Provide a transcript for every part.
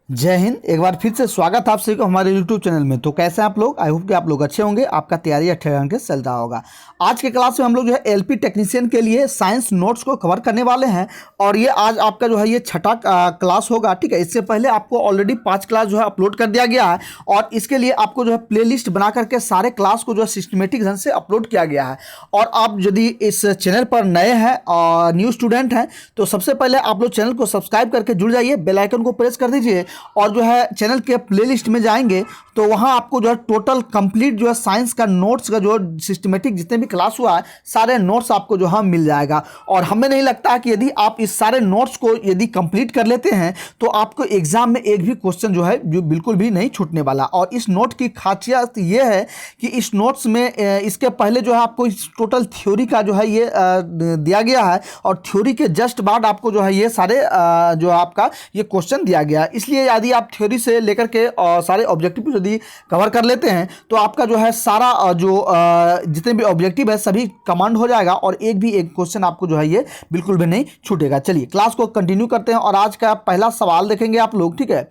जय हिंद। एक बार फिर से स्वागत है आप सभी को हमारे YouTube चैनल में। तो कैसे हैं आप लोग? आई होप कि आप लोग अच्छे होंगे। आपका तैयारी अच्छे ढंग से चल रहा होगा। आज के क्लास में हम लोग जो है एलपी टेक्नीशियन के लिए साइंस नोट्स को कवर करने वाले हैं और ये आज आपका जो है ये छठा क्लास होगा। ठीक है, इससे पहले आपको ऑलरेडी 5 क्लास जो है अपलोड कर दिया गया है और इसके लिए आपको जो है प्ले लिस्ट बना करके सारे क्लास को जो है सिस्टमेटिक ढंग से अपलोड किया गया है। और आप यदि इस चैनल पर नए हैं और न्यू स्टूडेंट हैं तो सबसे पहले आप लोग चैनल को सब्सक्राइब करके जुड़ जाइए, बेल आइकन को प्रेस कर दीजिए और जो है चैनल के प्लेलिस्ट में जाएंगे तो वहां आपको जो है टोटल कंप्लीट जो है साइंस का नोट्स का जो सिस्टमेटिक जितने भी क्लास हुआ है सारे नोट्स आपको जो है मिल जाएगा। और हमें नहीं लगता कि यदि आप इस सारे नोट्स को यदि कंप्लीट कर लेते हैं तो आपको एग्जाम में एक भी क्वेश्चन जो है जो बिल्कुल भी नहीं छूटने वाला। और इस नोट की खासियत ये है कि इस नोट्स में इसके पहले जो है आपको इस टोटल थ्योरी का जो है ये दिया गया है और थ्योरी के जस्ट बाद आपको जो है ये सारे जो आपका ये क्वेश्चन दिया गया है। इसलिए यदि आप थ्योरी से लेकर के सारे ऑब्जेक्टिव यदि कवर कर लेते हैं तो आपका जो है सारा जो जितने भी ऑब्जेक्टिव है सभी कमांड हो जाएगा और एक भी एक क्वेश्चन आपको जो है ये बिल्कुल भी नहीं छूटेगा। चलिए क्लास को कंटिन्यू करते हैं और आज का पहला सवाल देखेंगे आप लोग। ठीक है,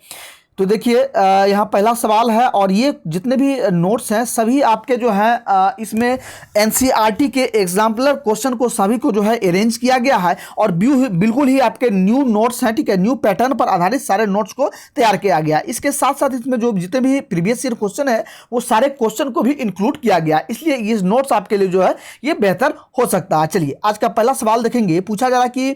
तो देखिए यहाँ पहला सवाल है और ये जितने भी नोट्स हैं सभी आपके जो हैं इसमें एनसीईआरटी के एग्जाम्पलर क्वेश्चन को सभी को जो है अरेंज किया गया है और बिल्कुल ही आपके न्यू नोट्स हैं। ठीक है, न्यू पैटर्न पर आधारित सारे नोट्स को तैयार किया गया। इसके साथ साथ इसमें जो जितने भी प्रीवियस ईयर क्वेश्चन है वो सारे क्वेश्चन को भी इंक्लूड किया गया, इसलिए ये नोट्स आपके लिए जो है ये बेहतर हो सकता है। चलिए आज का पहला सवाल देखेंगे। पूछा जा रहा है कि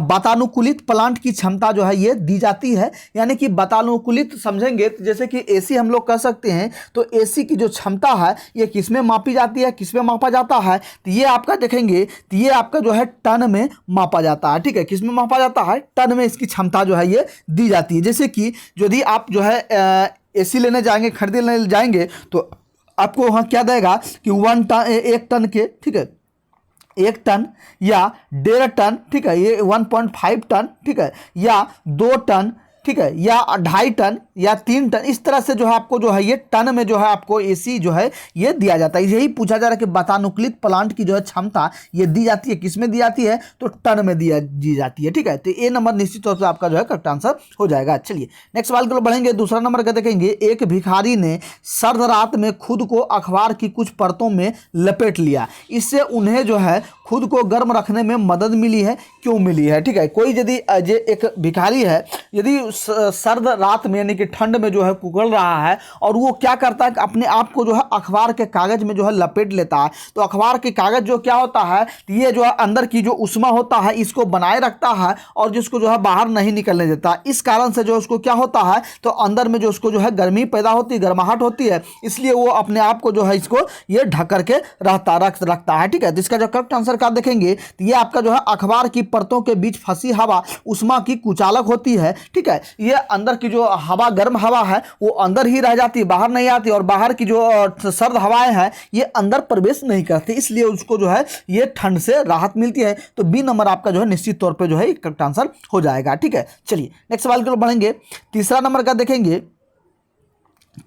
वातानुकूलित प्लांट की क्षमता जो है ये दी जाती है, यानी कि वातानुकूलित समझेंगे तो जैसे कि एसी हम लोग कह सकते हैं तो एसी की जो क्षमता है ये किस में मापी जाती है, किस में मापा जाता है? तो ये आपका देखेंगे तो ये आपका जो है टन में मापा जाता है। ठीक है, किस में मापा जाता है? टन में इसकी क्षमता जो है ये दी जाती है। जैसे कि यदि आप जो है एसी लेने जाएंगे, खरीदने जाएंगे तो आपको वहाँ क्या देगा कि 1 टन के, ठीक है, 1 टन या 1.5 टन, ठीक है, ये 1.5 टन, ठीक है, या 2 टन, ठीक है, या 2.5 टन या 3 टन, इस तरह से जो है आपको जो है ये टन में जो है आपको एसी जो है ये दिया जाता है। यही पूछा जा रहा है कि वातानुकूलित प्लांट की जो है क्षमता ये दी जाती है, किस में दी जाती है? तो टन में दी जाती है। ठीक है, तो ए नंबर निश्चित तौर से आपका जो है करेक्ट आंसर हो जाएगा। चलिए नेक्स्ट सवाल की ओर बढ़ेंगे। दूसरा नंबर का देखेंगे। एक भिखारी ने सर्द रात में खुद को अखबार की कुछ परतों में लपेट लिया, इससे उन्हें जो है खुद को गर्म रखने में मदद मिली है, क्यों मिली है? ठीक है, कोई यदि एक भिखारी है, यदि सर्द रात में यानी कि ठंड में जो है कुकड़ रहा है और वो क्या करता है कि अपने आप को जो है अखबार के कागज में जो है लपेट लेता है। तो अखबार के कागज जो क्या होता है, ये जो है अंदर की जो उष्मा होता है इसको बनाए रखता है और जिसको जो है बाहर नहीं निकलने देता। इस कारण से जो उसको क्या होता है तो अंदर में जो उसको जो है गर्मी पैदा होती है, गर्माहट होती है, इसलिए वो अपने आप को जो है इसको ये ढक करके रखता है। ठीक है, तो इसका जो करेक्ट आंसर का देखेंगे तो ये आपका जो है अखबार की परतों के बीच फंसी हवा उष्मा की कुचालक होती है। ठीक है, ये अंदर की जो हवा, गर्म हवा है वो अंदर ही रह जाती है, बाहर नहीं आती, और बाहर की जो सर्द हवाएं हैं ये अंदर प्रवेश नहीं करती, इसलिए उसको जो है ये ठंड से राहत मिलती है। तो बी नंबर आपका जो है निश्चित तौर पे जो है करेक्ट आंसर हो जाएगा। ठीक है, चलिए नेक्स्ट सवाल की ओर बढ़ेंगे। तीसरा नंबर का देखेंगे।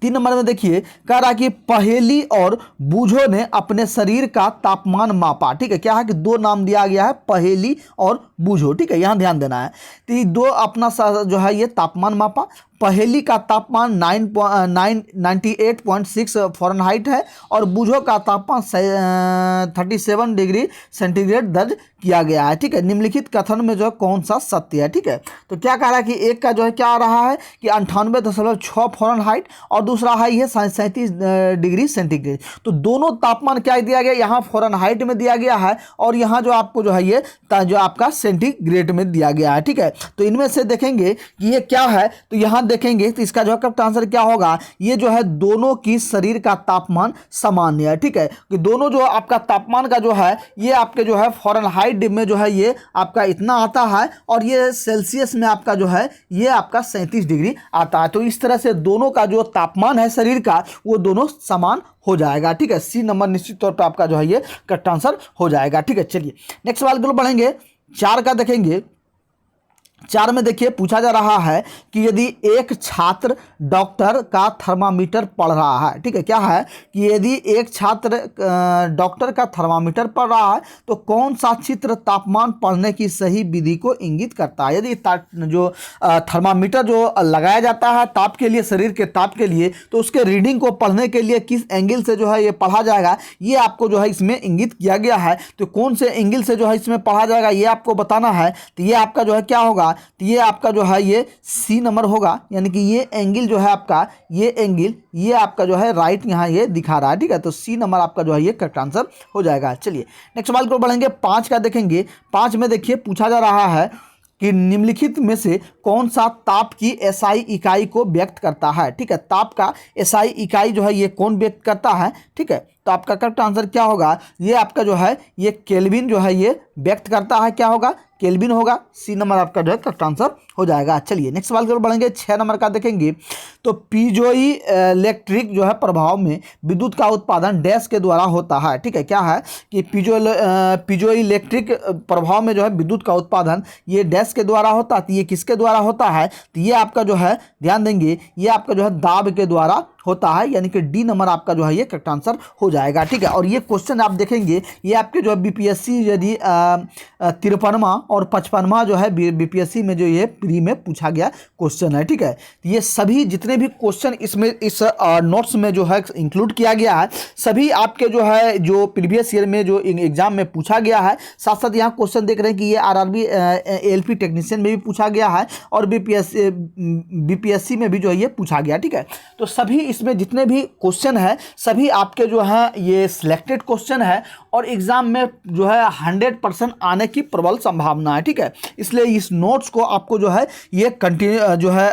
3 नंबर में देखिए, कह रहा कि पहेली और बूझो ने अपने शरीर का तापमान मापा। ठीक है, क्या है कि 2 नाम दिया गया है, पहेली और बूझो। ठीक है, यहां ध्यान देना है। तो ये 2 अपना जो है ये तापमान मापा। पहेली का तापमान 98.6 फ़ारेनहाइट है और बूझो का तापमान 37 डिग्री सेंटीग्रेड दर्ज किया गया है। ठीक है, निम्नलिखित कथन में जो है कौन सा सत्य है? ठीक है, तो क्या कह रहा है कि एक का जो है क्या आ रहा है कि 98.6 फ़ारेनहाइट और दूसरा है ये 37 डिग्री सेंटीग्रेड। तो दोनों तापमान क्या दिया गया, यहाँ फ़ारेनहाइट में दिया गया है और यहाँ जो आपको जो है ये जो आपका सेंटीग्रेड में दिया गया है। ठीक है, तो इनमें से देखेंगे कि ये क्या है, तो यहाँ देखेंगे तो इसका जो करेक्ट आंसर क्या होगा, ये जो है दोनों की शरीर का तापमान सामान्य है। ठीक है, कि दोनों जो आपका तापमान का जो है ये आपके जो है फ़ारेनहाइट में जो है ये आपका इतना आता है और ये सेल्सियस में आपका जो है ये आपका 37 डिग्री आता है। तो इस तरह से दोनों का जो तापमान है शरीर का वो दोनों समान हो जाएगा। ठीक है, सी नंबर निश्चित तौर पर आपका जो है ये करेक्ट आंसर हो जाएगा। ठीक है, चलिए नेक्स्ट सवाल की ओर बढ़ेंगे। 4 का देखेंगे। 4 में देखिए पूछा जा रहा है कि यदि एक छात्र डॉक्टर का थर्मामीटर पढ़ रहा है, ठीक है, क्या है कि यदि एक छात्र डॉक्टर का थर्मामीटर पढ़ रहा है तो कौन सा चित्र तापमान पढ़ने की सही विधि को इंगित करता है। यदि जो थर्मामीटर जो लगाया जाता है ताप के लिए, शरीर के ताप के लिए, तो उसके रीडिंग को पढ़ने के लिए किस एंगल से जो है ये पढ़ा जाएगा, ये आपको जो है इसमें इंगित किया गया है। तो कौन से एंगल से जो है इसमें पढ़ा जाएगा ये आपको बताना है। तो ये आपका जो है क्या होगा, तो ये आपका जो है ये सी नंबर होगा, यानी कि ये एंगल जो है आपका, ये एंगल ये आपका जो है राइट यहाँ ये दिखा रहा है, ठीक है। तो सी नंबर आपका जो है ये करेक्ट आंसर हो जाएगा। चलिए नेक्स्ट सवाल को बढ़ेंगे, 5 का देखेंगे। 5 में देखिए पूछा जा रहा है कि निम्नलिखित में से कौन सा ताप की एसआई इकाई को व्यक्त करता है, ठीक है। ताप का एसआई इकाई जो है ये कौन व्यक्त करता है, ठीक है। तो आपका करेक्ट आंसर क्या होगा, ये आपका जो है ये केल्विन जो है ये व्यक्त करता है, क्या होगा, केल्विन होगा। सी नंबर आपका जो है करेक्ट आंसर हो जाएगा। चलिए नेक्स्ट सवाल की ओर बढ़ेंगे, 6 नंबर का देखेंगे। तो पीजोई इलेक्ट्रिक जो है प्रभाव में विद्युत का उत्पादन डैश के द्वारा होता है, ठीक है। क्या है कि पीजोई इलेक्ट्रिक प्रभाव में जो है विद्युत का उत्पादन ये डैश के द्वारा होता है। तो ये किसके द्वारा होता है, तो ये आपका जो है ध्यान देंगे, ये आपका जो है दाब के द्वारा होता है, यानी कि डी नंबर आपका जो है ये करेक्ट आंसर हो जाएगा, ठीक है। और ये क्वेश्चन आप देखेंगे ये आपके जो है बीपीएससी यदि 53वां और 55वां जो है बीपीएससी में जो ये प्री में पूछा गया क्वेश्चन है, ठीक है। ये सभी जितने भी क्वेश्चन इसमें इस नोट्स में जो है इंक्लूड किया गया है, सभी आपके जो है जो प्रीवियस ईयर में जो एग्जाम में पूछा गया है। साथ साथ यहाँ क्वेश्चन देख रहे हैं कि ये आरआरबी एलपी टेक्नीशियन में भी पूछा गया है और बीपीएससी में भी जो है ये पूछा गया, ठीक है। तो सभी इसमें जितने भी क्वेश्चन है सभी आपके जो है ये सिलेक्टेड क्वेश्चन है और एग्जाम में जो है 100% आने की प्रबल संभावना है, ठीक है। इसलिए इस नोट्स को आपको जो है ये कंटिन्यू जो है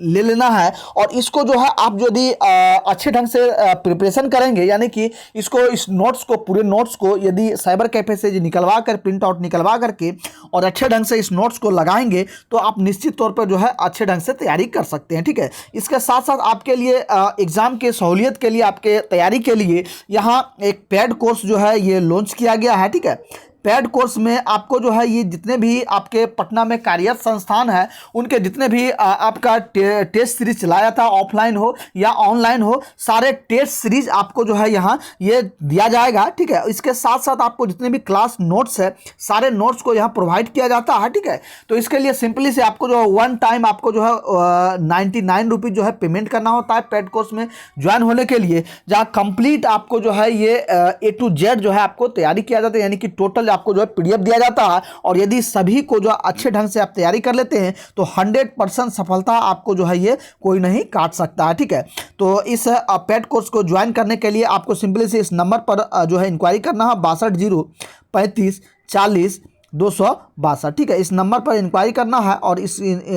ले लेना है और इसको जो है आप यदि अच्छे ढंग से प्रिपरेशन करेंगे, यानी कि इसको इस नोट्स को पूरे नोट्स को यदि साइबर कैफे से निकलवा कर प्रिंट आउट निकलवा करके और अच्छे ढंग से इस नोट्स को लगाएंगे तो आप निश्चित तौर पर जो है अच्छे ढंग से तैयारी कर सकते हैं, ठीक है। इसके साथ साथ आपके लिए एग्जाम के सहूलियत के लिए, आपके तैयारी के लिए यहाँ एक पेड कोर्स जो है ये लॉन्च किया गया है, ठीक है। पेड कोर्स में आपको जो है ये जितने भी आपके पटना में कार्यरत संस्थान है उनके जितने भी आपका टेस्ट सीरीज चलाया था, ऑफलाइन हो या ऑनलाइन हो, सारे टेस्ट सीरीज आपको जो है यहाँ ये दिया जाएगा, ठीक है। इसके साथ साथ आपको जितने भी क्लास नोट्स है सारे नोट्स को यहाँ प्रोवाइड किया जाता है, ठीक है। तो इसके लिए सिंपली से आपको जो वन टाइम आपको जो है 99 रुपीज़ जो है पेमेंट करना होता है पेड कोर्स में ज्वाइन होने के लिए, जहाँ कंप्लीट आपको जो है ये A to Z जो है आपको तैयारी किया जाता है, यानी कि टोटल आपको जो है पीडीएफ दिया जाता है। और यदि सभी को जो अच्छे ढंग से आप तैयारी कर लेते हैं तो 100% सफलता आपको जो है ये कोई नहीं काट सकता है, ठीक है। तो इस पेड कोर्स को ज्वाइन करने के लिए आपको सिंपली से इस नंबर पर जो है इंक्वायरी करना है 62 035 40 262, ठीक है। इस नंबर पर इंक्वायरी करना है और इस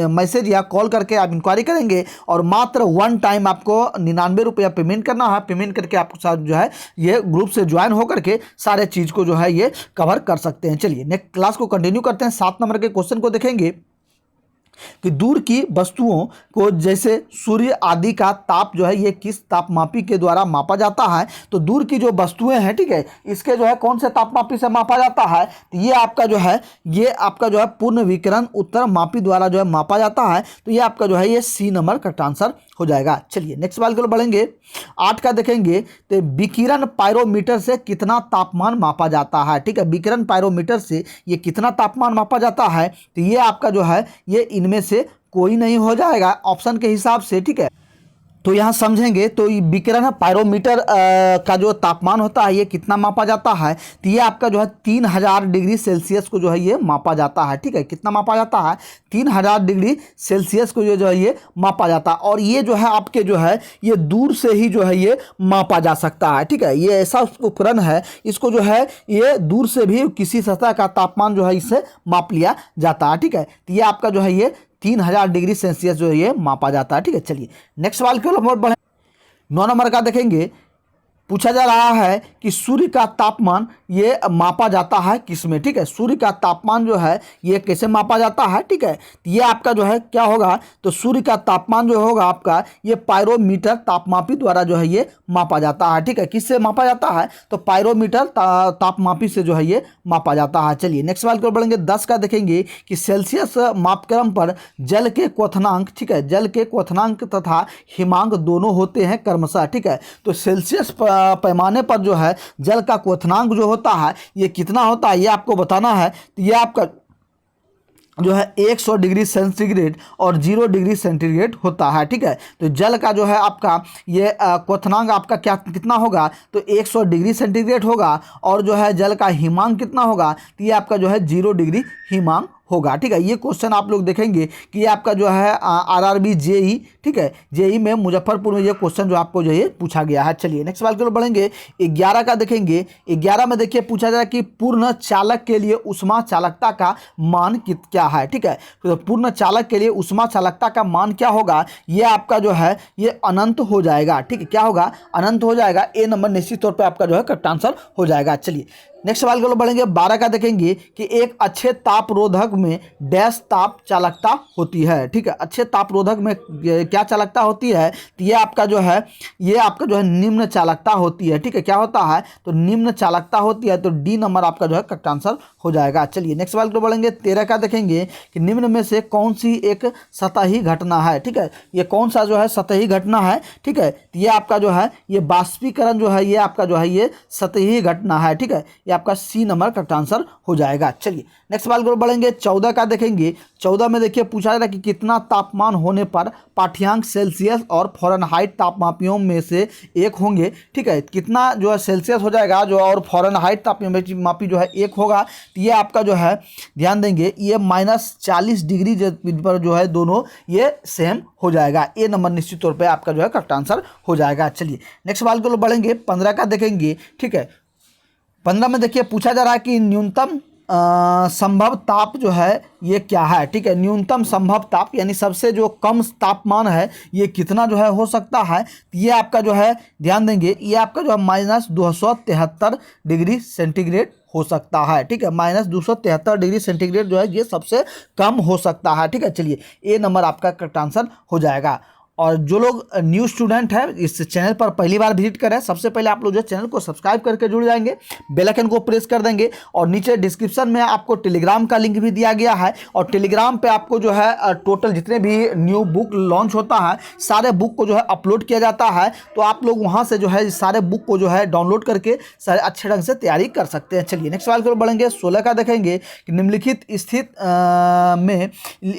मैसेज या कॉल करके आप इंक्वायरी करेंगे और मात्र वन टाइम आपको 99 रुपया पेमेंट करना है। पेमेंट करके आपको साथ जो है ये ग्रुप से ज्वाइन होकर के सारे चीज़ को जो है ये कवर कर सकते हैं। चलिए नेक्स्ट क्लास को कंटिन्यू करते हैं। 7 नंबर के क्वेश्चन को देखेंगे कि दूर की वस्तुओं को जैसे सूर्य आदि का ताप जो है ये किस तापमापी के द्वारा मापा जाता है। तो दूर की जो वस्तुएं हैं, ठीक है, इसके जो है कौन से तापमापी से मापा जाता है, तो ये आपका जो है पूर्ण विकिरण उत्तर मापी द्वारा जो है मापा जाता है। तो ये आपका जो है ये सी नंबर करेक्ट आंसर हो जाएगा। चलिए नेक्स्ट सवाल की ओर बढ़ेंगे। 8 का देखेंगे तो विकिरण पायरोमीटर से कितना तापमान मापा जाता है, ठीक है। विकिरण पायरोमीटर से ये कितना तापमान मापा जाता है, तो ये आपका जो है ये इनमें से कोई नहीं हो जाएगा ऑप्शन के हिसाब से, ठीक है। तो यहाँ समझेंगे तो विकिरण पायरोमीटर का जो तापमान होता है ये कितना मापा जाता है, तो ये आपका जो है 3000 डिग्री सेल्सियस को जो है ये मापा जाता है, ठीक है। कितना मापा जाता है, 3000 डिग्री सेल्सियस को जो है ये मापा जाता है। और ये जो है आपके जो है ये दूर से ही जो है ये मापा जा सकता है, ठीक है। ये ऐसा उपकरण है, इसको जो है ये दूर से भी किसी सतह का तापमान जो है इससे माप लिया जाता है, ठीक है। तो ये आपका जो है ये 3000 डिग्री सेल्सियस जो है ये मापा जाता है, ठीक है। चलिए नेक्स्ट सवाल की ओर बढ़े। 9 नंबर का देखेंगे पूछा जा रहा है कि सूर्य का तापमान ये मापा जाता है किसमें, ठीक है। सूर्य का तापमान जो है ये कैसे मापा जाता है, ठीक है। तो ये आपका जो है क्या होगा, तो सूर्य का तापमान जो होगा आपका ये पायरोमीटर तापमापी द्वारा जो है ये मापा जाता है, ठीक है। किससे मापा जाता है, तो पायरोमीटर तापमापी से जो है ये मापा जाता है। चलिए नेक्स्ट सवाल को बढ़ेंगे। 10 का देखेंगे कि सेल्सियस मापक्रम पर जल के क्वथनांक, ठीक है, जल के क्वथनांक तथा हिमांक दोनों होते हैं क्रमशः, ठीक है। तो सेल्सियस पैमाने पर जो है जल का क्वथनांक जो होता है ये कितना होता है ये आपको बताना है। तो ये आपका जो है 100 डिग्री सेंटीग्रेड और 0 डिग्री सेंटीग्रेड होता है, ठीक है। तो जल का जो है आपका ये क्वथनांक आपका क्या कितना होगा, तो 100 डिग्री सेंटीग्रेड होगा। और जो है जल का हिमांक कितना होगा, तो ये आपका जो है 0 डिग्री हिमांक होगा, ठीक है। ये क्वेश्चन आप लोग देखेंगे कि ये आपका जो है आरआरबी जेई, ठीक है, जेई में मुजफ्फरपुर में ये क्वेश्चन जो आपको जो ये पूछा गया है। चलिए नेक्स्ट सवाल की ओर बढ़ेंगे। 11 का देखेंगे। 11 में देखिए पूछा जाए कि पूर्ण चालक के लिए उष्मा चालकता का मान क्या है, ठीक है। तो पूर्ण चालक के लिए उष्मा चालकता का मान क्या होगा, ये आपका जो है ये अनंत हो जाएगा, ठीक है। क्या होगा, अनंत हो जाएगा। ए नंबर निश्चित तौर पर आपका जो है करेक्ट आंसर हो जाएगा। चलिए नेक्स्ट सवाल को बढ़ेंगे। 12 का देखेंगे कि एक अच्छे तापरोधक में डैश ताप चालकता होती है, ठीक है। अच्छे तापरोधक में क्या चालकता होती है, तो ये आपका जो है निम्न चालकता होती है, ठीक है। क्या होता है, तो निम्न चालकता होती है। तो डी नंबर आपका जो है करेक्ट आंसर हो जाएगा। चलिए नेक्स्ट सवाल को बढ़ेंगे। 13 का देखेंगे कि निम्न में से कौन सी एक सतही घटना है, ठीक है। ये कौन सा जो है सतही घटना है, ठीक है। तो ये आपका जो है ये बाष्पीकरण जो है ये आपका जो है ये सतही घटना है, ठीक है। आपका सी नंबर करेक्ट आंसर हो जाएगा। चलिए नेक्स्ट सवाल को बढ़ेंगे। 14 का देखेंगे। 14 में देखिए पूछा जा रहा है कि कितना तापमान होने पर पाठ्यांक सेल्सियस और फ़ारेनहाइट तापमापियों में से एक होंगे, ठीक है। कितना जो है सेल्सियस हो जाएगा जो और फ़ारेनहाइट तापमापी जो है एक होगा। तो ये आपका जो है ध्यान देंगे ये -40 डिग्री पर जो है दोनों ये सेम हो जाएगा। ए नंबर निश्चित तौर पर आपका जो है करेक्ट आंसर हो जाएगा। चलिए नेक्स्ट सवाल को बढ़ेंगे। 15 का देखेंगे, ठीक है। 15 में देखिए पूछा जा रहा है कि न्यूनतम संभव ताप जो है ये क्या है, ठीक है। न्यूनतम संभव ताप यानी सबसे जो कम तापमान है ये कितना जो है हो सकता है। तो ये आपका जो है ध्यान देंगे ये आपका जो है -273 डिग्री सेंटीग्रेड हो सकता है, ठीक है। -273 डिग्री सेंटीग्रेड जो है ये सबसे कम हो सकता है, ठीक है। चलिए ए नंबर आपका करेक्ट आंसर हो जाएगा। और जो लोग न्यू स्टूडेंट हैं इस चैनल पर पहली बार विजिट करें, सबसे पहले आप लोग जो चैनल को सब्सक्राइब करके जुड़ जाएंगे, बेल आइकन को प्रेस कर देंगे। और नीचे डिस्क्रिप्शन में आपको टेलीग्राम का लिंक भी दिया गया है। और टेलीग्राम पे आपको जो है टोटल जितने भी न्यू बुक लॉन्च होता है सारे बुक को जो है अपलोड किया जाता है। तो आप लोग वहाँ से जो है सारे बुक को जो है डाउनलोड करके सारे अच्छे ढंग से तैयारी कर सकते हैं। चलिए नेक्स्ट सवाल की ओर बढ़ेंगे। 16 का देखेंगे कि निम्नलिखित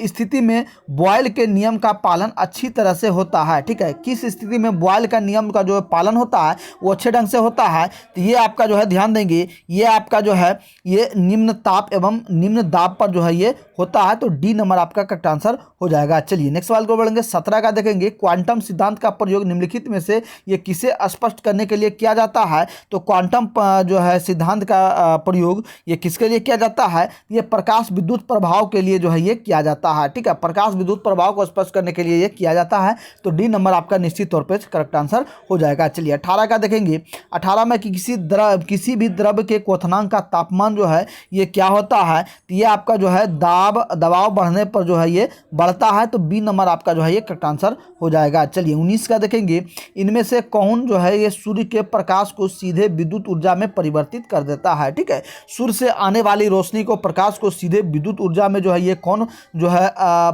स्थिति में बॉयल के नियम का पालन अच्छी तरह से होता है, ठीक है। किस स्थिति में बॉयल का नियम का जो पालन होता है वो अच्छे ढंग से होता है। तो ये आपका जो है ध्यान देंगे ये आपका जो है ये निम्न ताप एवं निम्न दाब पर जो है ये होता है। तो डी नंबर आपका करेक्ट आंसर हो जाएगा। चलिए नेक्स्ट सवाल को बढ़ेंगे। 17 का देखेंगे। क्वांटम सिद्धांत का प्रयोग निम्नलिखित में से ये किसे स्पष्ट करने के लिए किया जाता है। तो क्वांटम जो है सिद्धांत का प्रयोग ये किसके लिए किया जाता है, ये प्रकाश विद्युत प्रभाव के लिए जो है ये किया जाता है, ठीक है। प्रकाश विद्युत प्रभाव को स्पष्ट करने के लिए ये किया जाता है। तो डी नंबर आपका निश्चित तौर पे करेक्ट आंसर हो जाएगा। चलिए 18 का देखेंगे। 18 में कि किसी भी द्रव के क्वथनांक का तापमान जो है ये क्या होता है। तो ये आपका जो है दबाव बढ़ने पर जो है ये बढ़ता है। तो बी नंबर आपका जो है ये करेक्ट आंसर हो जाएगा। चलिए 19 का देखेंगे। इनमें से कौन जो है ये सूर्य के प्रकाश को सीधे विद्युत ऊर्जा में परिवर्तित कर देता है, ठीक है। सूर्य से आने वाली रोशनी को प्रकाश को सीधे विद्युत ऊर्जा में जो है ये कौन जो है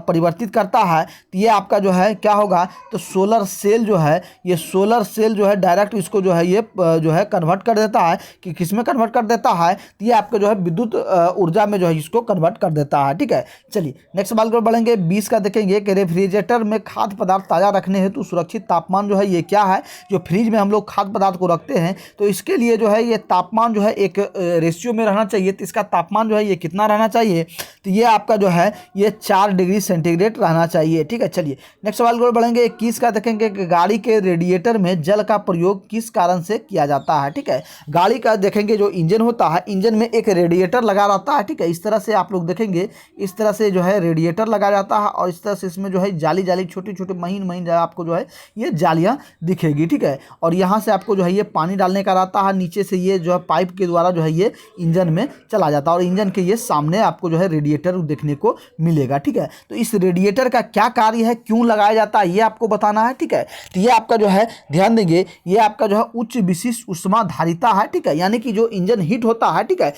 परिवर्तित करता है। तो ये आपका जो है क्या होगा, तो सोलर सेल जो है ये सोलर सेल जो है डायरेक्ट इसको जो है ये जो है कन्वर्ट कर देता है। कि किस में कन्वर्ट कर देता है, तो ये आपका जो है विद्युत ऊर्जा में जो है इसको कन्वर्ट कर देता है, ठीक है। चलिए नेक्स्ट सवाल को बढ़ेंगे। 20 का देखेंगे कि रेफ्रिजरेटर में खाद्य पदार्थ ताज़ा रखने हेतु सुरक्षित तापमान जो है ये क्या है। जो फ्रिज में हम लोग खाद्य पदार्थ को रखते हैं तो इसके लिए जो है ये तापमान जो है एक रेशियो में रहना चाहिए। तो इसका तापमान जो है ये कितना रहना चाहिए, तो ये आपका जो है ये 4 डिग्री सेंटीग्रेड रहना चाहिए, ठीक है। चलिए नेक्स्ट सवाल को बढ़ेंगे 21 का देखेंगे कि गाड़ी के रेडिएटर में जल का प्रयोग किस कारण से किया जाता है। ठीक है, गाड़ी का देखेंगे जो इंजन होता है, इंजन में एक रेडिएटर लगा रहता है। ठीक है, इस तरह से आप लोग देखेंगे, इस तरह से जो है रेडिएटर लगा जाता है और इस तरह से इसमें जो है जाली जाली छोटी छोटी महीन महीन आपको जो है ये जालियाँ दिखेगी। ठीक है, और यहाँ से आपको जो है ये पानी डालने का रहता है, नीचे से ये जो है पाइप के द्वारा जो है ये इंजन में चला जाता है और इंजन के ये सामने आपको जो है रेडिएटर देखने को मिलेगा। ठीक है, तो इस रेडिएटर का क्या कार्य है, क्यों लगाया जाता है, ये आपको बताना है। ठीक है, तो ये आपका जो है ध्यान देंगे, ये आपका जो है उच्च विशिष्ट ऊष्माधारिता है। ठीक है, यानी कि जो इंजन हीट होता है, ठीक है,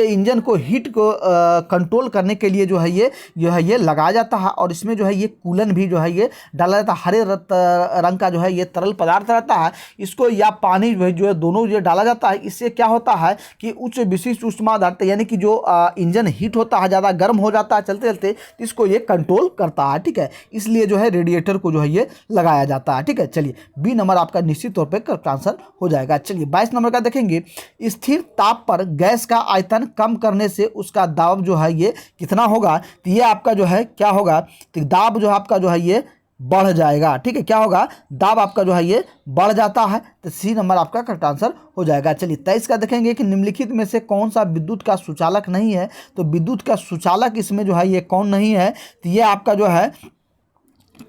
इंजन को हीट को कंट्रोल करने के लिए जो है ये लगाया जाता है और इसमें जो है ये कूलन भी जो है ये डाला जाता है। हरे रंग का जो है ये तरल पदार्थ रहता है, इसको या पानी जो है दोनों ये डाला जाता है। इससे क्या होता है कि उच्च विशिष्ट ऊष्माधारिता यानी कि जो इंजन हीट होता है, ज़्यादा गर्म हो जाता है चलते चलते, इसको ये कंट्रोल करता है। ठीक है, इसलिए जो है रेडिएटर को जो है ये लगाया जाता है। ठीक है, चलिए बी नंबर आपका निश्चित तौर पे करेक्ट आंसर हो जाएगा। चलिए 22 नंबर का देखेंगे, स्थिर ताप पर गैस का आयतन कम करने से उसका दाब जो है ये कितना होगा। तो ये आपका जो है क्या होगा, तो दाब जो आपका जो है ये बढ़ जाएगा। ठीक है, क्या होगा, दाब आपका जो है ये बढ़ जाता है, तो सी नंबर आपका करेक्ट आंसर हो जाएगा। चलिए 23 का देखेंगे कि निम्नलिखित में से कौन सा विद्युत का सुचालक नहीं है। तो विद्युत का सुचालक इसमें जो है ये कौन नहीं है, तो ये आपका जो है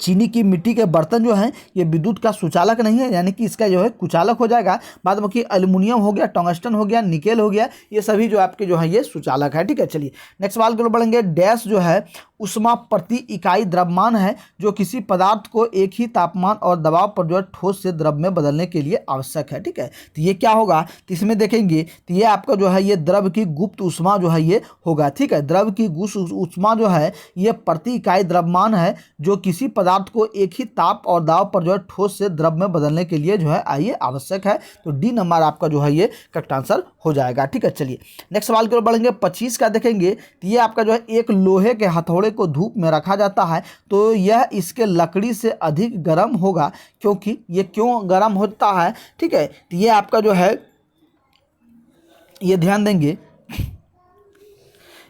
चीनी की मिट्टी के बर्तन जो हैं ये विद्युत का सुचालक नहीं है, यानी कि इसका जो है कुचालक हो जाएगा। बाद में कि एल्युमिनियम हो गया, टंगस्टन हो गया, निकेल हो गया, ये सभी जो आपके जो है ये सुचालक है। ठीक है, चलिए नेक्स्ट सवाल की ओर बढ़ेंगे। डैश जो है उष्मा प्रति इकाई द्रव्यमान है जो किसी पदार्थ को एक ही तापमान और दबाव पर जो है ठोस से द्रव में बदलने के लिए आवश्यक है। ठीक है, तो ये क्या होगा, तो इसमें देखेंगे तो ये आपका जो है ये द्रव की गुप्त उष्मा जो है ये होगा। ठीक है, द्रव की गुप्त उष्मा जो है ये प्रति इकाई द्रव्यमान है जो किसी पदार्थ को एक ही ताप और दबाव पर जो है ठोस से द्रव में बदलने के लिए जो है आइए आवश्यक है। तो डी नंबर आपका जो है ये करेक्ट आंसर हो जाएगा। ठीक है, चलिए नेक्स्ट सवाल की ओर बढ़ेंगे। 25 का देखेंगे तो ये आपका जो है एक लोहे के हथौड़े को धूप में रखा जाता है तो यह इसके लकड़ी से अधिक गर्म होगा, क्योंकि ये क्यों गर्म होता है। ठीक है, तो ये आपका जो है ये ध्यान देंगे,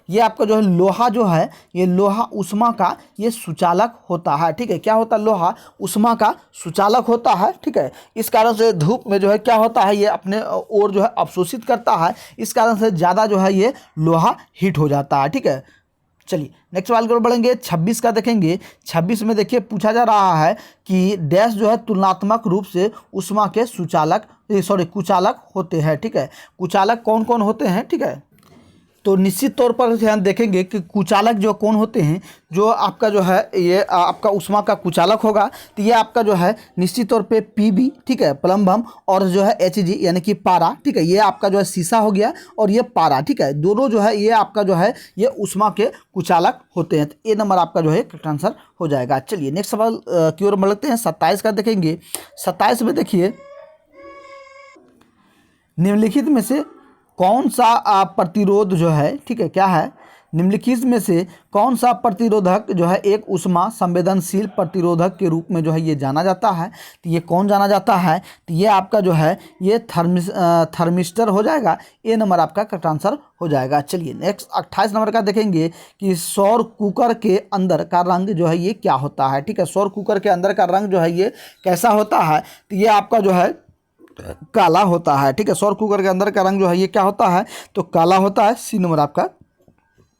ये आपका जो है लोहा जो है ये लोहा उष्मा का ये सुचालक होता है। ठीक है, क्या होता है, लोहा उष्मा का सुचालक होता है। ठीक है, इस कारण से धूप में जो है क्या होता है ये अपने ओर जो है अवशोषित करता है, इस कारण से ज़्यादा जो है ये लोहा हीट हो जाता है। ठीक है, चलिए नेक्स्ट सवाल की ओर बढ़ेंगे। 26 का देखेंगे। 26 में देखिए पूछा जा रहा है कि डैश जो है तुलनात्मक रूप से उष्मा के कुचालक होते हैं। ठीक है, कुचालक कौन कौन होते हैं। ठीक है, तो निश्चित तौर पर ध्यान देखेंगे कि कुचालक जो कौन होते हैं, जो आपका जो है ये आपका उष्मा का कुचालक होगा। तो ये आपका जो है निश्चित तौर पे पीबी, ठीक है, प्लम्बम, और जो है एचजी यानी कि पारा। ठीक है, ये आपका जो है शीशा हो गया और ये पारा। ठीक है, दोनों जो है ये आपका जो है ये उष्मा के कुचालक होते हैं। तो ए नंबर आपका जो है करेक्ट आंसर हो जाएगा। चलिए नेक्स्ट सवाल की ओर बढ़ते हैं। 27 का देखेंगे। 27 में देखिए निम्नलिखित में से कौन सा प्रतिरोध जो है, ठीक है, क्या है, निम्नलिखित में से कौन सा प्रतिरोधक जो है एक उष्मा संवेदनशील प्रतिरोधक के रूप में जो है ये जाना जाता है। तो ये कौन जाना जाता है, तो ये आपका जो है ये थर्मिस्टर हो जाएगा। ए नंबर आपका करेक्ट आंसर हो जाएगा। चलिए नेक्स्ट 28 नंबर का देखेंगे कि सौर कुकर के अंदर का रंग जो है ये क्या होता है। ठीक है, सौर कुकर के अंदर का रंग जो है ये कैसा होता है, तो ये आपका जो है काला होता है। ठीक है, सौर कुकर के अंदर का रंग जो है ये क्या होता है, तो काला होता है। सी नंबर आपका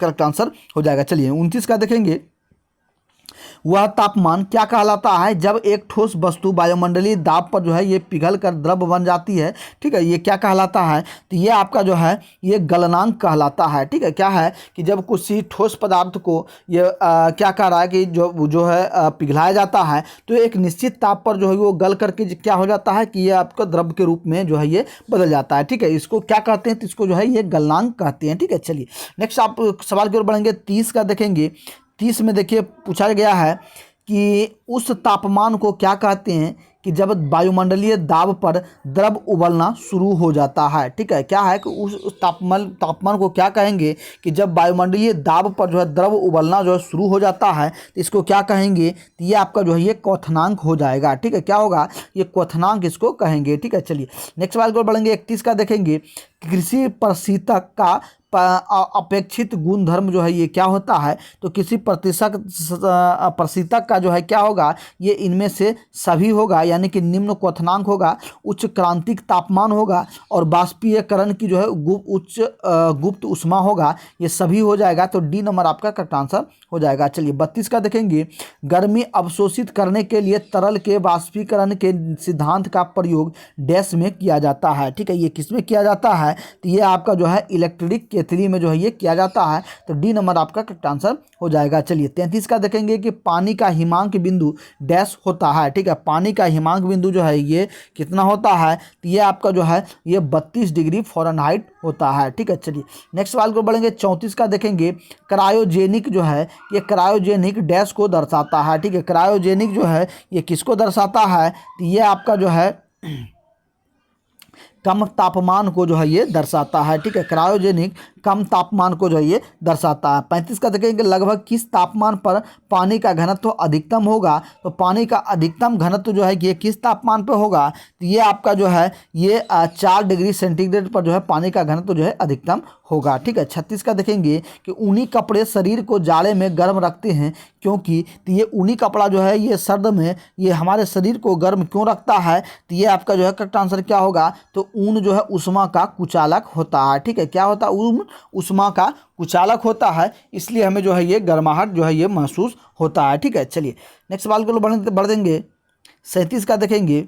करेक्ट आंसर हो जाएगा। चलिए 29 का देखेंगे। वह तापमान क्या कहलाता है जब एक ठोस वस्तु वायुमंडलीय दाब पर जो है ये पिघल कर द्रव बन जाती है। ठीक है, ये क्या कहलाता है, तो ये आपका जो है ये गलनांक कहलाता है। ठीक है, क्या है कि जब किसी ठोस पदार्थ को ये क्या कह रहा है कि जो है पिघलाया जाता है तो एक निश्चित ताप पर जो है वो गल करके क्या हो जाता है कि ये आपका द्रव के रूप में जो है ये बदल जाता है। ठीक है, इसको क्या कहते हैं, तो इसको जो है ये गलनांक कहते हैं। ठीक है, चलिए नेक्स्ट आप सवाल की ओर बढ़ेंगे। 30 का देखेंगे। 30 में देखिए पूछा गया है कि उस तापमान को क्या कहते हैं कि जब वायुमंडलीय दाब पर द्रव उबलना शुरू हो जाता है। ठीक है, क्या है कि उस तापमान को क्या कहेंगे कि जब वायुमंडलीय दाब पर जो है द्रव उबलना जो है शुरू हो जाता है तो इसको क्या कहेंगे, तो ये आपका जो है ये क्वथनांक हो जाएगा। ठीक है, क्या होगा, ये क्वथनांक इसको कहेंगे। ठीक है, चलिए नेक्स्ट सवाल को बढ़ेंगे। 31 का देखेंगे। कृषि प्रशीतक का अपेक्षित गुणधर्म जो है ये क्या होता है, तो किसी प्रतिशतक का जो है क्या होगा, ये इनमें से सभी होगा, यानी कि निम्न क्वथनांक होगा, उच्च क्रांतिक तापमान होगा और बाष्पीयकरण की जो है उच्च गुप्त उष्मा होगा, ये सभी हो जाएगा। तो डी नंबर आपका करेक्ट आंसर हो जाएगा। चलिए 32 का देखेंगे, गर्मी अवशोषित करने के लिए तरल के बाष्पीकरण के सिद्धांत का प्रयोग डैश में किया जाता है। ठीक है, ये किस में किया जाता है, तो ये आपका जो है इलेक्ट्रिक केतली में जो है ये किया जाता है। तो डी नंबर आपका करेक्ट आंसर हो जाएगा। चलिए 33 का देखेंगे कि पानी का हिमांक बिंदु डैश होता है। ठीक है, पानी का हिमांक बिंदु जो है ये कितना होता है, तो ये आपका जो है ये 32 डिग्री फ़ारेनहाइट होता है। ठीक है, चलिए नेक्स्ट सवाल को बढ़ेंगे। 34 का देखेंगे, क्रायोजेनिक जो है ये क्रायोजेनिक डैश को दर्शाता है। ठीक है, क्रायोजेनिक जो है ये किसको दर्शाता है, तो ये आपका जो है कम तापमान को जो है ये दर्शाता है। ठीक है, क्रायोजेनिक कम तापमान को जो है ये दर्शाता है। 35 का देखेंगे, लगभग किस तापमान पर पानी का घनत्व अधिकतम होगा, तो पानी का अधिकतम घनत्व जो है ये किस तापमान पर होगा, तो ये आपका जो है ये 4 डिग्री सेंटीग्रेड पर जो है पानी का घनत्व जो है अधिकतम होगा। ठीक है, 36 का देखेंगे कि ऊनी कपड़े शरीर को जाड़े में गर्म रखते हैं क्योंकि, तो ये ऊनी कपड़ा जो है ये सर्द में ये हमारे शरीर को गर्म क्यों रखता है, तो ये आपका जो है करेक्ट आंसर क्या होगा, तो ऊन जो है उष्मा का कुचालक होता है। ठीक है, क्या होता है, ऊन उष्मा का कुचालक होता है, इसलिए हमें जो है ये गर्माहट जो है ये महसूस होता है। ठीक है, चलिए नेक्स्ट सवाल को बढ़ देंगे। 37 का देखेंगे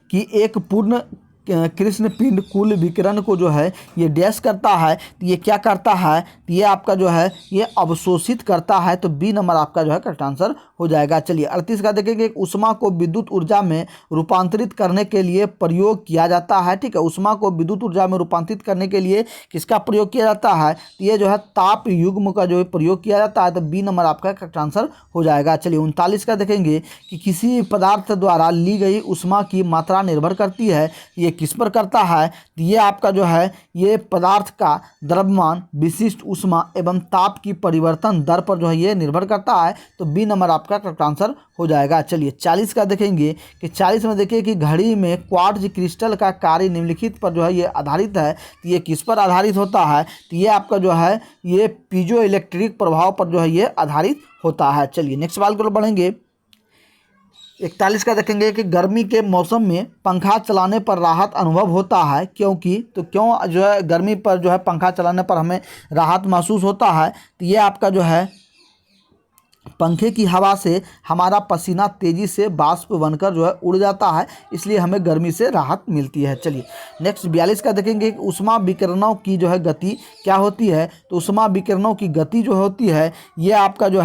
कि एक पूर्ण कृष्ण पिंड कुल विकिरण को जो है ये डैश करता है, तो ये क्या करता है, तो ये आपका जो है ये अवशोषित करता है। तो बी नंबर आपका जो है करेक्ट आंसर हो जाएगा। चलिए 38 का देखेंगे, उष्मा को विद्युत ऊर्जा में रूपांतरित करने के लिए प्रयोग किया जाता है। ठीक है, उष्मा को विद्युत ऊर्जा में रूपांतरित करने के लिए किसका प्रयोग किया जाता है, तो ये जो है ताप युग्म का जो है प्रयोग किया जाता है। तो बी नंबर आपका करेक्ट आंसर हो जाएगा। चलिए 39 का देखेंगे कि किसी पदार्थ द्वारा ली गई उष्मा की मात्रा निर्भर करती है, ये किस पर करता है, तो ये आपका जो है ये पदार्थ का द्रव्यमान, विशिष्ट उष्मा एवं ताप की परिवर्तन दर पर जो है ये निर्भर करता है। तो बी नंबर आपका करेक्ट आंसर हो जाएगा। चलिए 40 का देखेंगे कि 40 में देखिए कि घड़ी में क्वार्ट्ज क्रिस्टल का कार्य निम्नलिखित पर जो है ये आधारित है, तो ये किस पर आधारित होता है, तो ये आपका जो है ये पीजो इलेक्ट्रिक प्रभाव पर जो है ये आधारित होता है। चलिए नेक्स्ट सवाल को बढ़ेंगे। 41 का देखेंगे कि गर्मी के मौसम में पंखा चलाने पर राहत अनुभव होता है क्योंकि, तो क्यों जो है गर्मी पर जो है पंखा चलाने पर हमें राहत महसूस होता है, तो ये आपका जो है पंखे की हवा से हमारा पसीना तेज़ी से बाष्प बनकर जो है उड़ जाता है, इसलिए हमें गर्मी से राहत मिलती है। चलिए नेक्स्ट 42 का देखेंगे, उष्मा विकिरणों की जो है गति क्या होती है, तो उष्मा विकिरणों की गति जो होती है ये आपका जो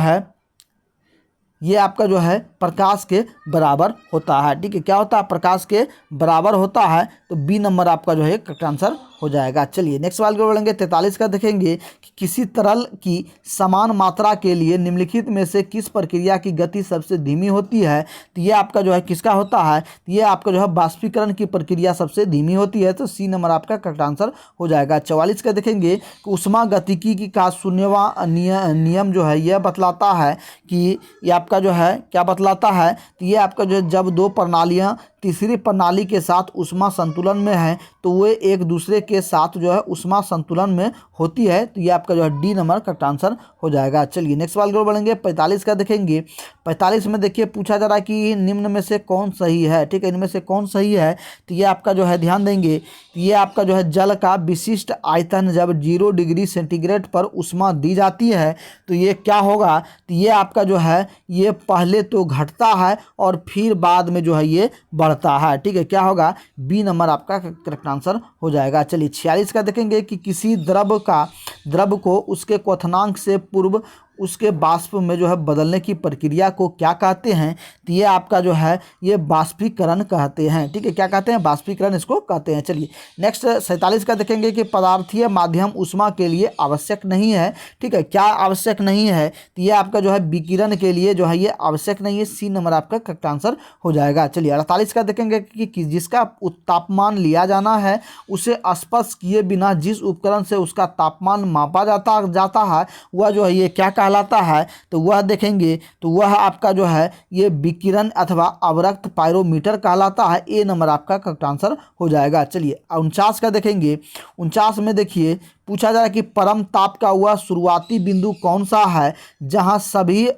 है प्रकाश के बराबर होता है। ठीक है, क्या होता है, प्रकाश के बराबर होता है। तो बी नंबर आपका जो है करेक्ट आंसर हो जाएगा। चलिए नेक्स्ट सवाल को बढ़ेंगे। 43 का देखेंगे कि किसी तरल की समान मात्रा के लिए निम्नलिखित में से किस प्रक्रिया की गति सबसे धीमी होती है, तो ये आपका जो है किसका होता है, तो ये आपका जो है बाष्पीकरण की प्रक्रिया सबसे धीमी होती है। तो सी नंबर आपका करेक्ट आंसर हो जाएगा। 44 का देखेंगे कि उष्मा गतिकी का शून्यवां नियम जो है यह बतलाता है कि ये आपका जो है क्या बतलाता है, तो ये आपका जो है जब दो प्रणालियाँ तीसरी प्रणाली के साथ उष्मा संतुलन में है तो वे एक दूसरे के साथ जो है उष्मा संतुलन में होती है। तो ये आपका जो है डी नंबर करेक्ट आंसर हो जाएगा। चलिए नेक्स्ट सवाल को बढ़ेंगे। 45 का देखेंगे। 45 में देखिए पूछा जा रहा है कि निम्न में से कौन सही है। ठीक है, इनमें से कौन सही है, तो ये आपका जो है ध्यान देंगे, तो ये आपका जो है जल का विशिष्ट आयतन जब 0 डिग्री सेंटीग्रेड पर उष्मा दी जाती है तो ये क्या होगा, तो ये आपका जो है ये पहले तो घटता है और फिर बाद में जो है ये बढ़ता है। ठीक है, क्या होगा, बी नंबर आपका करेक्ट आंसर हो जाएगा। चलिए 46 का देखेंगे कि किसी द्रव को उसके क्वथनांक से पूर्व उसके बाष्प में जो है बदलने की प्रक्रिया को क्या कहते हैं, तो ये आपका जो है ये बाष्पीकरण कहते हैं। ठीक है, क्या कहते हैं, बाष्पीकरण इसको कहते हैं। चलिए नेक्स्ट 47 का देखेंगे कि पदार्थीय माध्यम उष्मा के लिए आवश्यक नहीं है। ठीक है, क्या आवश्यक नहीं है, तो ये आपका जो है विकिरण के लिए जो है ये आवश्यक नहीं है। सी नंबर आपका करेक्ट आंसर हो जाएगा। चलिए 48 का देखेंगे कि जिसका तापमान लिया जाना है उसे स्पर्श किए बिना जिस उपकरण से उसका तापमान मापा जाता है वह जो है ये क्या कहलाता है, तो वह देखेंगे तो वह आपका जो है ये विकिरण अथवा अवरक्त पायरोमीटर कहलाता है। ए नंबर आपका करेक्ट आंसर हो जाएगा। चलिए 49 का देखेंगे। 49 में देखिए पूछा जा रहा है कि परम ताप का वह शुरुआती बिंदु कौन सा है जहां सभी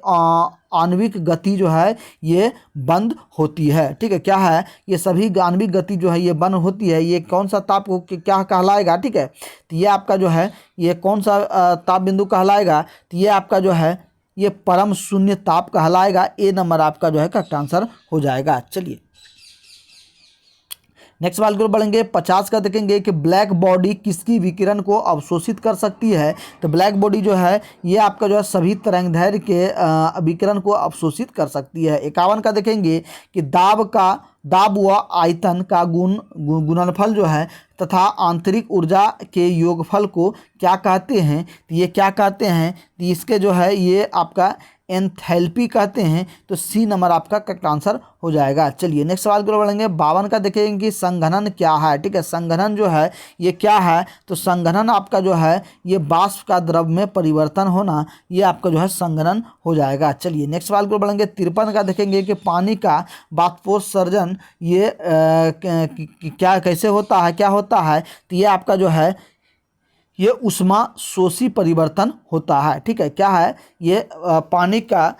आणविक गति जो है ये बंद होती है। ठीक है, क्या है ये सभी आणविक गति जो है ये बंद होती है, ये कौन सा ताप को क्या कहलाएगा। ठीक है, तो ये आपका जो है ये कौन सा ताप बिंदु कहलाएगा, तो ये आपका जो है ये परम शून्य ताप कहलाएगा। ए नंबर आपका जो है करेक्ट आंसर हो जाएगा। चलिए नेक्स्ट सवाल की ओर बढ़ेंगे। 50 का देखेंगे कि ब्लैक बॉडी किसकी विकिरण को अवशोषित कर सकती है, तो ब्लैक बॉडी जो है ये आपका जो है सभी तरंगदैर्घ्य के विकिरण को अवशोषित कर सकती है। 51 का देखेंगे कि दाब व आयतन का गुणनफल जो है तथा आंतरिक ऊर्जा के योगफल को क्या कहते हैं, तो ये क्या कहते हैं, तो इसके जो है ये आपका एंथैल्पी कहते हैं। तो सी नंबर आपका करेक्ट आंसर हो जाएगा। चलिए नेक्स्ट सवाल की ओर बढ़ेंगे। 52 का देखेंगे कि संघनन क्या है। ठीक है, संघनन जो है ये क्या है, तो संघनन आपका जो है ये वाष्प का द्रव में परिवर्तन होना, ये आपका जो है संघनन हो जाएगा। चलिए नेक्स्ट सवाल की ओर बढ़ेंगे। 53 का देखेंगे कि पानी का बाष्पोत्सर्जन ये क्या कैसे होता है, क्या होता है, तो ये आपका जो है ये उष्मा शोषी परिवर्तन होता है। ठीक है, क्या है ये पानी का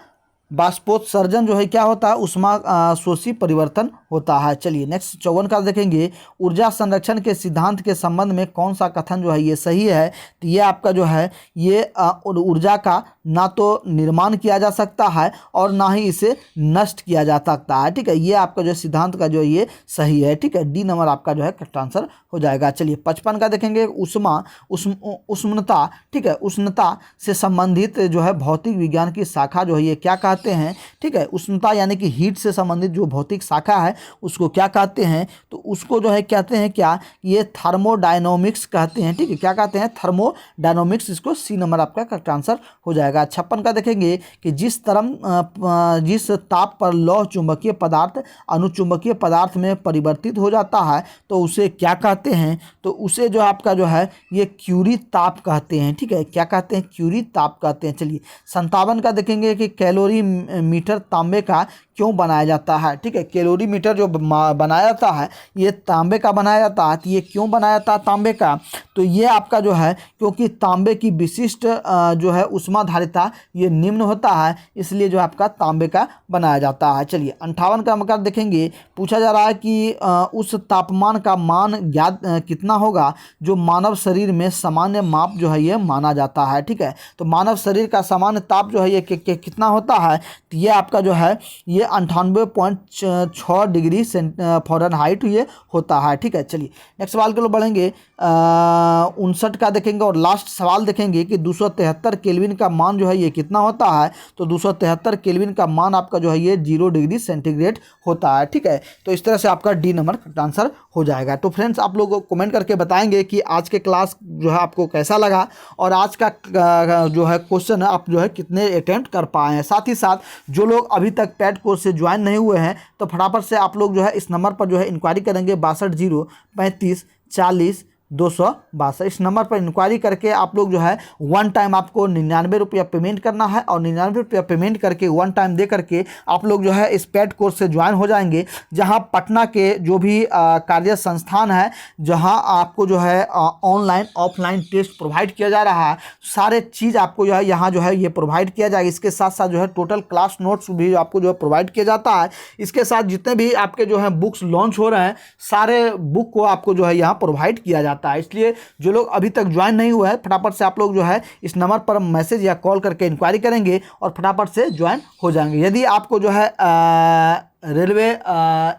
बाष्पोत्सर्जन जो है क्या होता है, उष्मा शोषी परिवर्तन होता है। चलिए नेक्स्ट 54 का देखेंगे। ऊर्जा संरक्षण के सिद्धांत के संबंध में कौन सा कथन जो है ये सही है, तो ये आपका जो है ये ऊर्जा का ना तो निर्माण किया जा सकता है और ना ही इसे नष्ट किया जा सकता है। ठीक है, ये आपका जो सिद्धांत का जो ये सही है। ठीक है, डी नंबर आपका जो है करेक्ट आंसर हो जाएगा। चलिए 55 का देखेंगे। उष्णता। ठीक है, उष्णता से संबंधित जो है भौतिक विज्ञान की शाखा जो है ये क्या कहते हैं। ठीक है, उष्णता यानी कि हीट से संबंधित जो भौतिक शाखा है उसको क्या कहते हैं, तो उसको जो है कहते हैं क्या, ये थर्मोडायनोमिक्स कहते हैं। ठीक है, क्या कहते हैं, थर्मोडायनोमिक्स। इसको सी नंबर आपका करेक्ट आंसर हो जाएगा। 56 का देखेंगे कि जिस ताप पर लौह चुंबकीय पदार्थ अनुचुंबकीय पदार्थ में परिवर्तित हो जाता है तो उसे क्या कहते हैं, तो उसे जो आपका जो है ये क्यूरी ताप कहते हैं। ठीक है, क्या कहते हैं, क्यूरी ताप कहते हैं। चलिए 57 का देखेंगे कि कैलोरी मीटर तांबे का क्यों बनाया जाता है। ठीक है, कैलोरी मीटर जो बनाया जाता है ये तांबे का बनाया जाता है, तो ये क्यों बनाया जाता है तांबे का, तो ये आपका जो है क्योंकि तांबे की विशिष्ट जो है उष्माधारिता ये निम्न होता है, इसलिए जो आपका तांबे का बनाया जाता है। चलिए 58 का मकर देखेंगे। पूछा जा रहा है कि उस तापमान का मान ज्ञात कितना होगा जो मानव शरीर में सामान्य माप जो है ये माना जाता है। ठीक है, तो मानव शरीर का सामान्य ताप जो है ये कितना होता है, तो ये आपका जो है ये 98.6 डिग्री फ़ारेनहाइट ये होता है। ठीक है, चलिए नेक्स्ट सवाल के लिए बढ़ेंगे। 59 का देखेंगे और लास्ट सवाल देखेंगे कि 273 केल्विन का मान जो है ये कितना होता है, तो 273 केल्विन का मान आपका जो है ये 0 डिग्री सेंटीग्रेड होता है। ठीक है, तो इस तरह से आपका डी नंबर करेक्ट आंसर हो जाएगा। तो फ्रेंड्स आप लोग कमेंट करके बताएंगे कि आज के क्लास जो है आपको कैसा लगा और आज का जो है क्वेश्चन आप जो है कितने अटेम्प्ट कर पाए हैं। साथ ही साथ जो लोग अभी तक पैड कोर्स से ज्वाइन नहीं हुए हैं तो फटाफट से आप लोग जो है इस नंबर पर जो है इंक्वायरी करेंगे 62 035 40 262। इस नंबर पर इंक्वायरी करके आप लोग जो है वन टाइम आपको 99 रुपया पेमेंट करना है और 99 रुपया पेमेंट करके वन टाइम दे करके आप लोग जो है इस पैड कोर्स से ज्वाइन हो जाएंगे, जहां पटना के जो भी कार्य संस्थान है जहां आपको जो है ऑनलाइन ऑफलाइन टेस्ट प्रोवाइड किया जा रहा है, सारे चीज़ आपको जो है यहाँ जो है ये प्रोवाइड किया जाएगा। इसके साथ साथ जो है टोटल क्लास नोट्स भी आपको जो है प्रोवाइड किया जाता है। इसके साथ जितने भी आपके जो है बुक्स लॉन्च हो रहे हैं सारे बुक को आपको जो है यहाँ प्रोवाइड किया जाता है। इसलिए जो लोग अभी तक ज्वाइन नहीं हुए हैं फटाफट से आप लोग जो है इस नंबर पर मैसेज या कॉल करके इंक्वायरी करेंगे और फटाफट से ज्वाइन हो जाएंगे। यदि आपको जो है रेलवे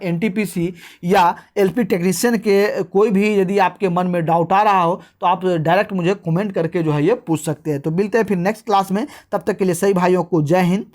एनटीपीसी या एलपी टेक्नीशियन के कोई भी यदि आपके मन में डाउट आ रहा हो तो आप डायरेक्ट मुझे कमेंट करके जो है ये पूछ सकते हैं। तो मिलते हैं फिर नेक्स्ट क्लास में, तब तक के लिए सभी भाइयों को जय हिंद